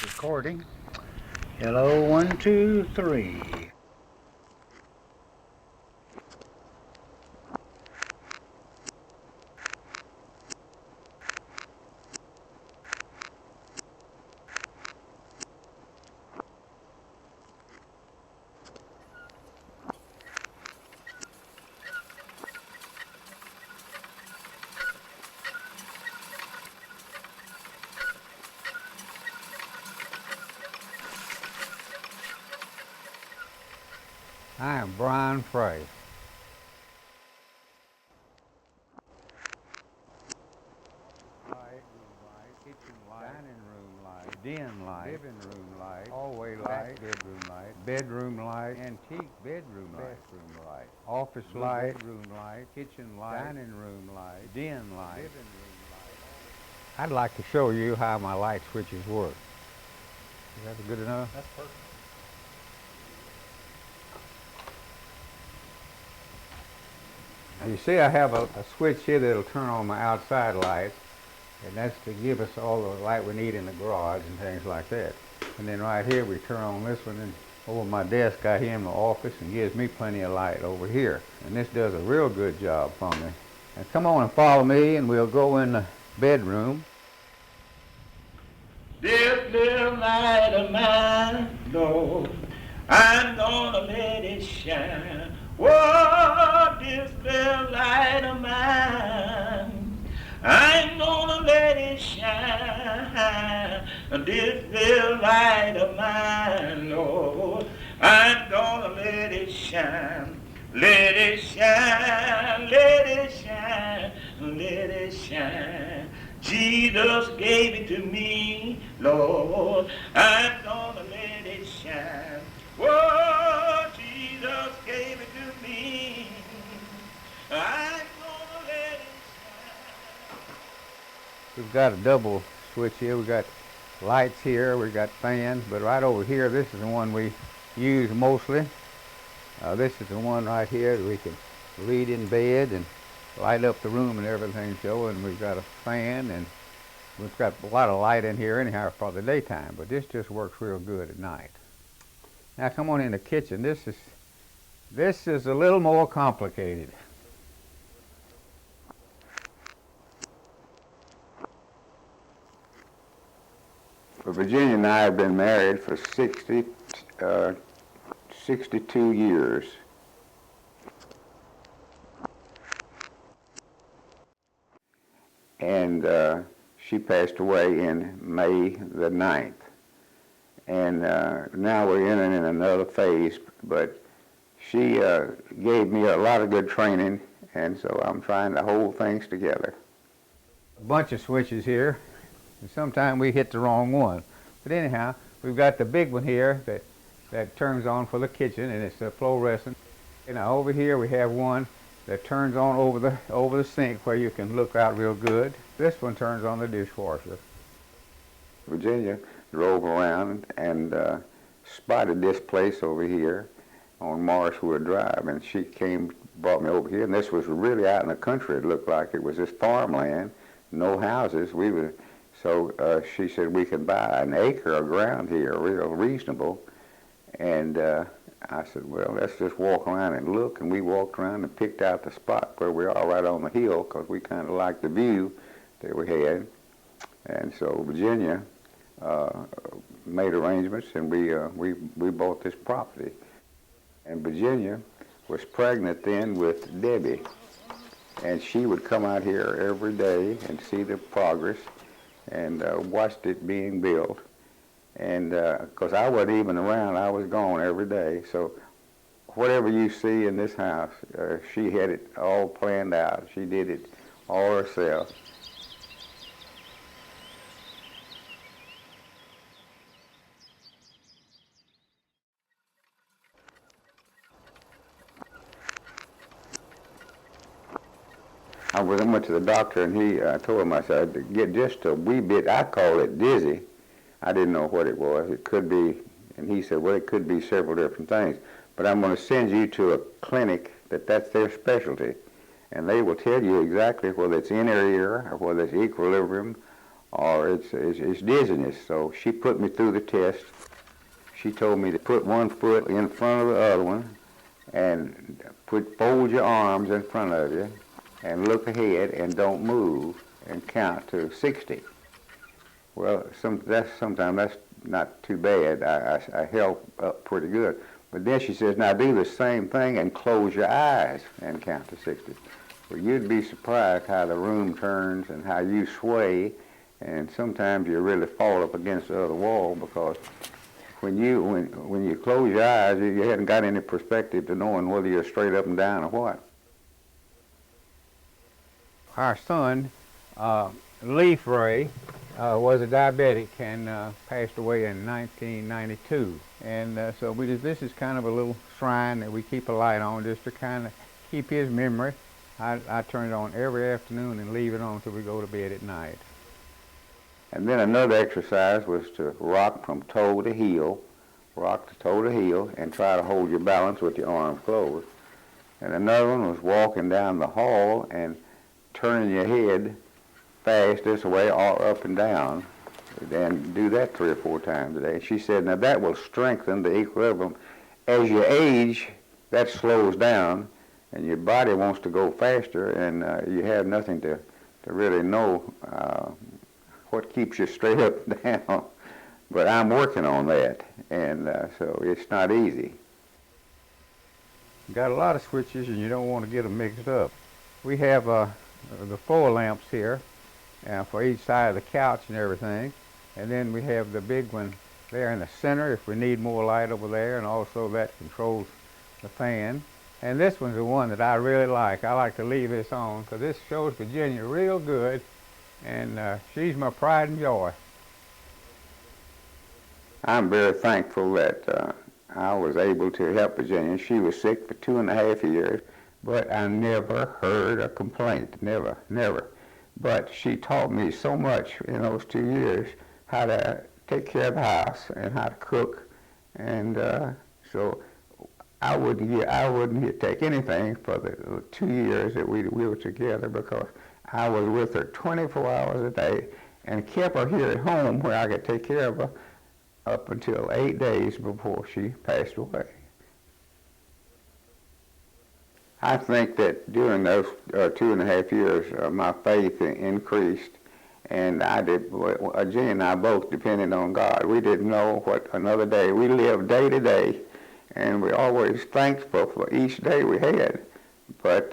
Recording. Hello, 1, 2, 3. I am Brian Frey. Kitchen light, dining room light, den light, living room light, hallway light, bedroom light, antique bedroom light, office light, bedroom light, kitchen light, dining room light, den light, living room light. I'd like to show you how my light switches work. Is that good enough? That's perfect. You see I have a switch here that'll turn on my outside lights, and that's to give us all the light we need in the garage and things like that. And then right here we turn on this one, and over my desk out here in the office, and gives me plenty of light over here. And this does a real good job for me. Now come on and follow me, and we'll go in the bedroom. This little light of mine, Lord, I'm gonna let it shine. Whoa, this little light of mine, I'm gonna let it shine. This little light of mine, Lord, I'm gonna let it shine. Let it shine, let it shine, let it shine. Jesus gave it to me, Lord, I'm gonna let it shine. Whoa, Jesus gave it to me, I'm gonna let it shine. We've got a double switch here. We've got lights here, we've got fans, but right over here, this is the one we use mostly. This is the one right here that we can read in bed and light up the room and everything, so, and we've got a fan, and we've got a lot of light in here anyhow for the daytime, but this just works real good at night. Now come on in the kitchen. This is a little more complicated. Well, Virginia and I have been married for 62 years. And she passed away in May the 9th. And now we're entering in another phase, but she gave me a lot of good training, and so I'm trying to hold things together. A bunch of switches here, and sometimes we hit the wrong one. But anyhow, we've got the big one here that turns on for the kitchen, and it's a fluorescent. And now over here we have one that turns on over the sink where you can look out real good. This one turns on the dishwasher. Virginia drove around and spotted this place over here on Morriswood Drive, and she brought me over here, and this was really out in the country. It looked like it was just farmland, no houses. So she said we could buy an acre of ground here, real reasonable, and I said, well, let's just walk around and look, and we walked around and picked out the spot where we are right on the hill, because we kind of liked the view that we had. And so Virginia made arrangements, and we bought this property. And Virginia was pregnant then with Debbie, and she would come out here every day and see the progress and watched it being built. And because I wasn't even around, I was gone every day. So whatever you see in this house, she had it all planned out. She did it all herself. I went to the doctor, and he told him, I said, to get just a wee bit, I call it dizzy. I didn't know what it was. It could be, and he said, well, it could be several different things. But I'm going to send you to a clinic that's their specialty. And they will tell you exactly whether it's inner ear, or whether it's equilibrium, or it's dizziness. So she put me through the test. She told me to put one foot in front of the other one and fold your arms in front of you and look ahead and don't move and count to 60. Well, sometimes that's not too bad. I held up pretty good. But then she says, now do the same thing and close your eyes and count to 60. Well, you'd be surprised how the room turns and how you sway, and sometimes you really fall up against the other wall because when you close your eyes, you haven't got any perspective to knowing whether you're straight up and down or what. Our son, Leaf Ray, was a diabetic and passed away in 1992. And so this is kind of a little shrine that we keep a light on just to kind of keep his memory. I turn it on every afternoon and leave it on until we go to bed at night. And then another exercise was to rock from toe to heel, and try to hold your balance with your arms closed. And another one was walking down the hall and turning your head fast this way or up and down, and do that 3 or 4 times a day. She said, now that will strengthen the equilibrium. As you age, that slows down, and your body wants to go faster, and you have nothing to really know what keeps you straight up and down. But I'm working on that, and so it's not easy. Got a lot of switches, and you don't want to get them mixed up. We have the 4 lamps here for each side of the couch and everything, and then we have the big one there in the center if we need more light over there, and also that controls the fan. And this one's the one that I really like. I like to leave this on because this shows Virginia real good, and she's my pride and joy. I'm very thankful that I was able to help Virginia. She was sick for 2.5 years, but I never heard a complaint, never. But she taught me so much in those 2 years, how to take care of the house and how to cook, and so I wouldn't take anything for the 2 years that we were together, because I was with her 24 hours a day and kept her here at home where I could take care of her up until 8 days before she passed away. I think that during those 2.5 years, my faith increased, and Jenny and I both depended on God. We didn't know what another day. We lived day to day, and we're always thankful for each day we had. But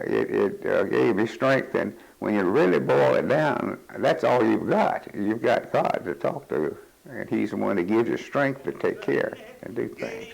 it gave me strength, and when you really boil it down, that's all you've got. You've got God to talk to, and He's the one that gives you strength to take care and do things.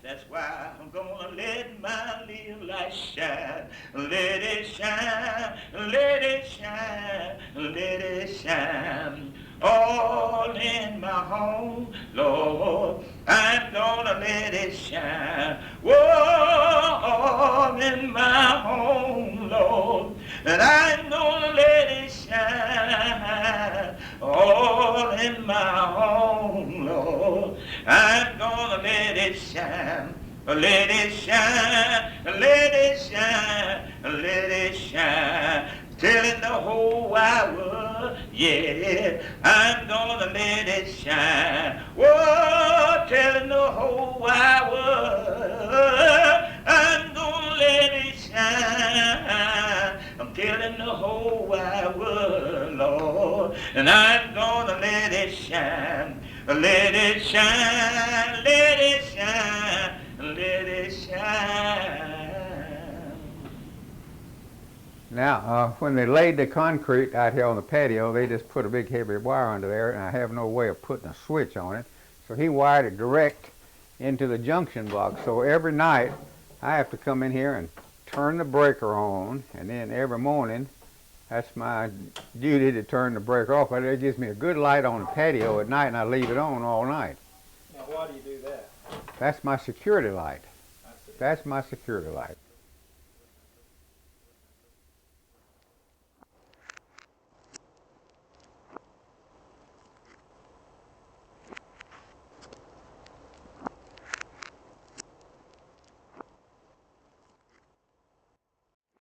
That's why I'm gonna let my little light shine. Let it shine, let it shine, let it shine. All in my home, Lord, I'm gonna let it shine. Whoa, all in my home, Lord, and I'm gonna let it shine. All in my home, Lord, I'm gonna let it shine. Let it shine, let it shine, let it shine. Telling the whole wide world, yeah, I'm gonna let it shine. Whoa, telling the whole wide world, I'm gonna let it shine. I'm telling the whole wide world, Lord, and I'm gonna let it shine. Let it shine, let it shine, let it shine. Now, when they laid the concrete out here on the patio, they just put a big heavy wire under there, and I have no way of putting a switch on it. So he wired it direct into the junction box. So every night, I have to come in here and turn the breaker on, and then every morning, that's my duty to turn the breaker off. But it gives me a good light on the patio at night, and I leave it on all night. Now, why do you do that? That's my security light. That's my security light.